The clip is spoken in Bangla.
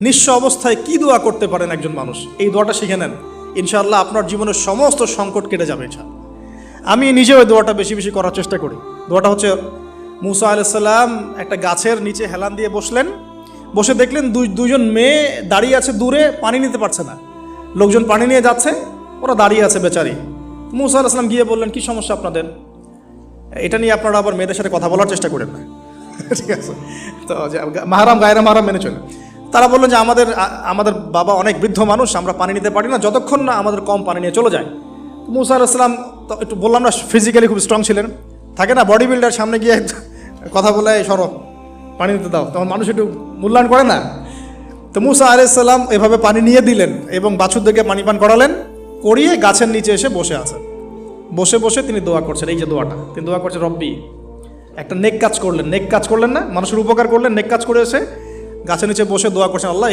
নিঃস্ব অবস্থায় কি দোয়া করতে পারেন একজন মানুষ, এই দোয়াটা শিখে নেন, ইনশাআল্লাহ আপনার জীবনের সমস্ত সংকট কেটে যাবে। আমি নিজেও ওই দোয়াটা বেশি বেশি করার চেষ্টা করি। দোয়াটা হচ্ছে, মুসা আলাইহিস সালাম একটা গাছের নিচে হেলান দিয়ে বসলেন, বসে দেখলেন দুইজন মেয়ে দাঁড়িয়ে আছে দূরে, পানি নিতে পারছে না, লোকজন পানি নিয়ে যাচ্ছে, ওরা দাঁড়িয়ে আছে বেচারি। মুসা আলাইহিস সালাম গিয়ে বললেন, কি সমস্যা আপনাদের? এটা নিয়ে আপনারা আবার মেয়েদের সাথে কথা বলার চেষ্টা করেন না, ঠিক আছে? তো মাহারাম গায়রা মাহারাম মেনে চলে। তারা বললেন যে আমাদের বাবা অনেক বৃদ্ধ মানুষ, আমরা পানি নিতে পারি না যতক্ষণ না আমাদের কম পানি নিয়ে চলে যায়। মুসা আলাইহিস সালাম তো একটু বললাম না, ফিজিক্যালি খুব স্ট্রং ছিলেন, থাকে না বডি বিল্ডার, সামনে গিয়ে কথা বলে সরো পানি নিতে দাও, তখন মানুষ একটু মূল্যায়ন করে না। তো মুসা আলাইহিস সালাম এভাবে পানি নিয়ে দিলেন এবং বাছুরদেরকে পানি পান করালেন, করিয়ে গাছের নিচে এসে বসে আছেন। বসে বসে তিনি দোয়া করছেন, এই যে দোয়াটা তিনি দোয়া করছেন, রব্বি, একটা নেক কাজ করলেন, নেক কাজ করলেন না, মানুষের উপকার করলেন, নেক কাজ করে এসে গাছের নিচে বসে দোয়া করছেন, আল্লাহ